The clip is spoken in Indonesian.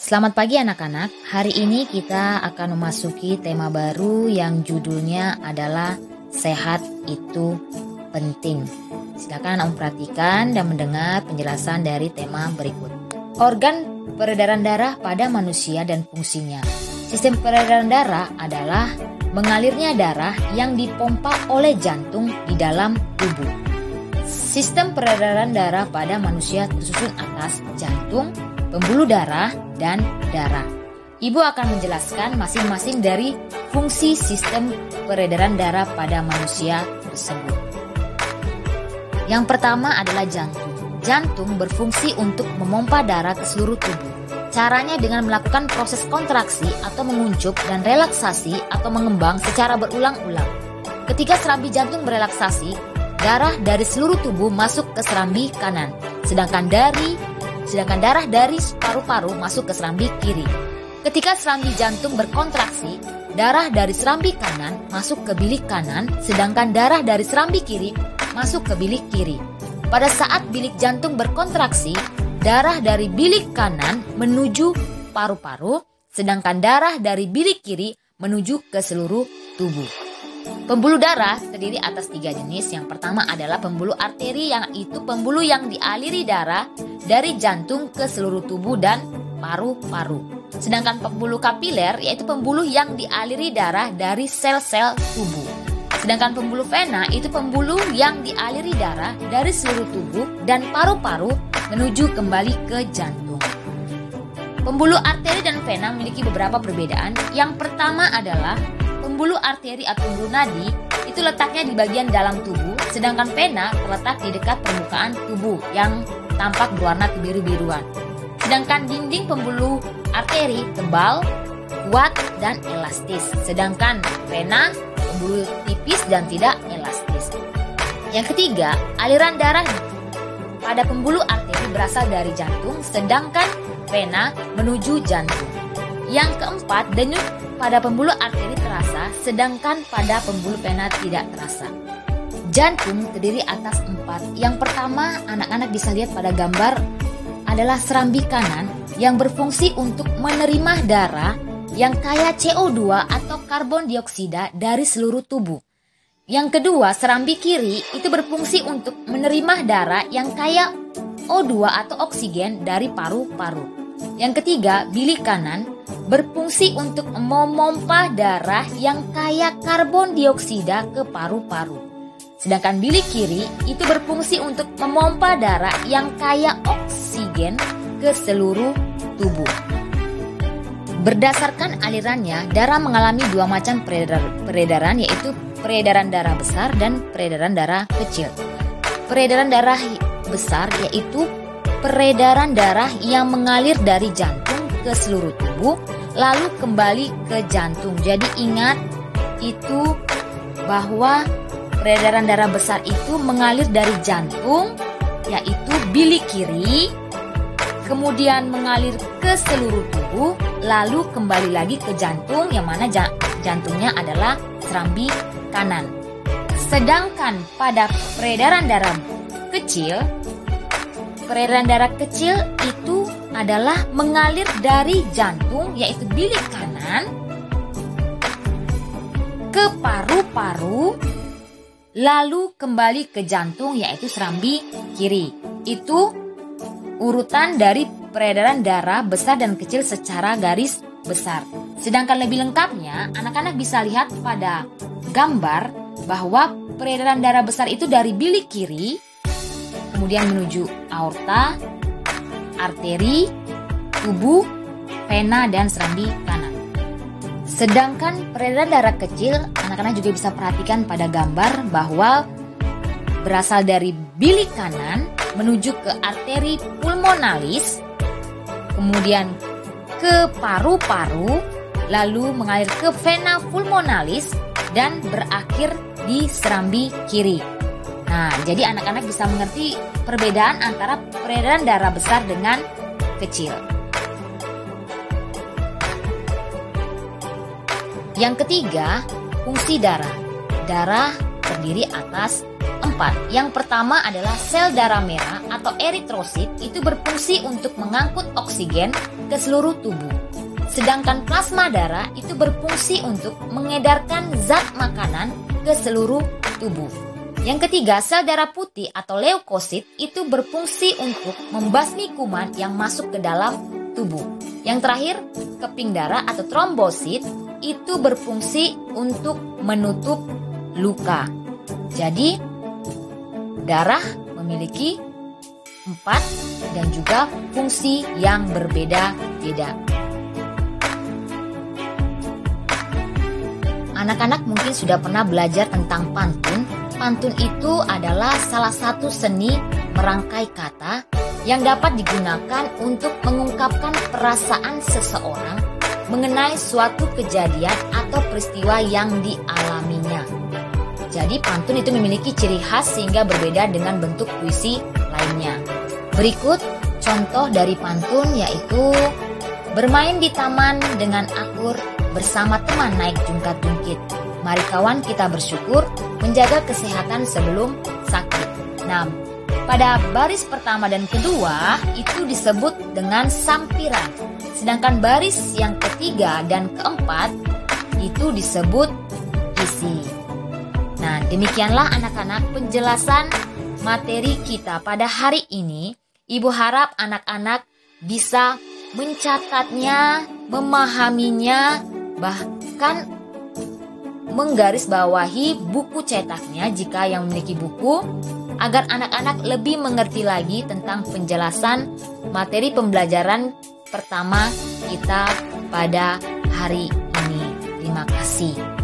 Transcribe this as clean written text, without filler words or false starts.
Selamat pagi anak-anak, hari ini kita akan memasuki tema baru yang judulnya adalah sehat itu penting. Silakan Om perhatikan dan mendengar penjelasan dari tema berikut. Organ peredaran darah pada manusia dan fungsinya. Sistem peredaran darah adalah mengalirnya darah yang dipompa oleh jantung di dalam tubuh. Sistem peredaran darah pada manusia tersusun atas jantung, pembuluh darah, dan darah. Ibu akan menjelaskan masing-masing dari fungsi sistem peredaran darah pada manusia tersebut. Yang pertama adalah jantung. Jantung berfungsi untuk memompa darah ke seluruh tubuh. Caranya dengan melakukan proses kontraksi atau menguncup dan relaksasi atau mengembang secara berulang-ulang. Ketika serambi jantung berelaksasi, darah dari seluruh tubuh masuk ke serambi kanan, sedangkan darah dari paru-paru masuk ke serambi kiri. Ketika serambi jantung berkontraksi, darah dari serambi kanan masuk ke bilik kanan, sedangkan darah dari serambi kiri masuk ke bilik kiri. Pada saat bilik jantung berkontraksi, darah dari bilik kanan menuju paru-paru, sedangkan darah dari bilik kiri menuju ke seluruh tubuh. Pembuluh darah terdiri atas 3 jenis. Yang pertama adalah pembuluh arteri, yang itu pembuluh yang dialiri darah dari jantung ke seluruh tubuh dan paru-paru. Sedangkan pembuluh kapiler yaitu pembuluh yang dialiri darah dari sel-sel tubuh. Sedangkan pembuluh vena itu pembuluh yang dialiri darah dari seluruh tubuh dan paru-paru menuju kembali ke jantung. Pembuluh arteri dan vena memiliki beberapa perbedaan. Yang pertama adalah pembuluh arteri atau pembuluh nadi itu letaknya di bagian dalam tubuh, sedangkan vena terletak di dekat permukaan tubuh yang tampak berwarna kebiru-biruan. Sedangkan dinding pembuluh arteri tebal, kuat, dan elastis, sedangkan vena pembuluh tipis dan tidak elastis. Yang ketiga, aliran darah pada pembuluh arteri berasal dari jantung, sedangkan vena menuju jantung. Yang keempat, denyut pada pembuluh arteri terasa, sedangkan pada pembuluh vena tidak terasa. Jantung terdiri atas 4. Yang pertama, anak-anak bisa lihat pada gambar adalah serambi kanan yang berfungsi untuk menerima darah yang kaya CO2 atau karbon dioksida dari seluruh tubuh. Yang kedua, serambi kiri itu berfungsi untuk menerima darah yang kaya O2 atau oksigen dari paru-paru. Yang ketiga, bilik kanan berfungsi untuk memompa darah yang kaya karbon dioksida ke paru-paru. Sedangkan bilik kiri itu berfungsi untuk memompa darah yang kaya oksigen ke seluruh tubuh. Berdasarkan alirannya, darah mengalami 2 macam peredaran, yaitu peredaran darah besar dan peredaran darah kecil. Peredaran darah besar yaitu peredaran darah yang mengalir dari jantung ke seluruh tubuh lalu kembali ke jantung. Jadi ingat itu bahwa peredaran darah besar itu mengalir dari jantung yaitu bilik kiri, kemudian mengalir ke seluruh tubuh lalu kembali lagi ke jantung, yang mana jantungnya adalah serambi kanan. Sedangkan pada peredaran darah kecil itu adalah mengalir dari jantung yaitu bilik kanan ke paru-paru lalu kembali ke jantung yaitu serambi kiri. Itu urutan dari peredaran darah besar dan kecil secara garis besar. Sedangkan lebih lengkapnya anak-anak bisa lihat pada gambar bahwa peredaran darah besar itu dari bilik kiri kemudian menuju aorta, arteri, tubuh, vena, dan serambi kanan. Sedangkan peredaran darah kecil, anak-anak juga bisa perhatikan pada gambar bahwa berasal dari bilik kanan menuju ke arteri pulmonalis, kemudian ke paru-paru, lalu mengalir ke vena pulmonalis, dan berakhir di serambi kiri. Nah, jadi anak-anak bisa mengerti perbedaan antara peredaran darah besar dengan kecil. Yang ketiga, fungsi darah. Darah terdiri atas 4. Yang pertama adalah sel darah merah atau eritrosit, itu berfungsi untuk mengangkut oksigen ke seluruh tubuh. Sedangkan plasma darah itu berfungsi untuk mengedarkan zat makanan ke seluruh tubuh. Yang ketiga, sel darah putih atau leukosit itu berfungsi untuk membasmi kuman yang masuk ke dalam tubuh. Yang terakhir, keping darah atau trombosit itu berfungsi untuk menutup luka. Jadi, darah memiliki 4 dan juga fungsi yang berbeda-beda. Anak-anak mungkin sudah pernah belajar tentang pantun. Pantun itu adalah salah satu seni merangkai kata yang dapat digunakan untuk mengungkapkan perasaan seseorang mengenai suatu kejadian atau peristiwa yang dialaminya. Jadi pantun itu memiliki ciri khas sehingga berbeda dengan bentuk puisi lainnya. Berikut contoh dari pantun yaitu bermain di taman dengan akur bersama teman naik jungkat-jungkit. Mari kawan kita bersyukur menjaga kesehatan sebelum sakit. Nah, pada baris pertama dan kedua itu disebut dengan sampiran. Sedangkan baris yang ketiga dan keempat itu disebut isi. Nah, demikianlah anak-anak penjelasan materi kita pada hari ini. Ibu harap anak-anak bisa mencatatnya, memahaminya, bahkan menggarisbawahi buku cetaknya jika yang memiliki buku, agar anak-anak lebih mengerti lagi tentang penjelasan materi pembelajaran pertama kita pada hari ini. Terima kasih.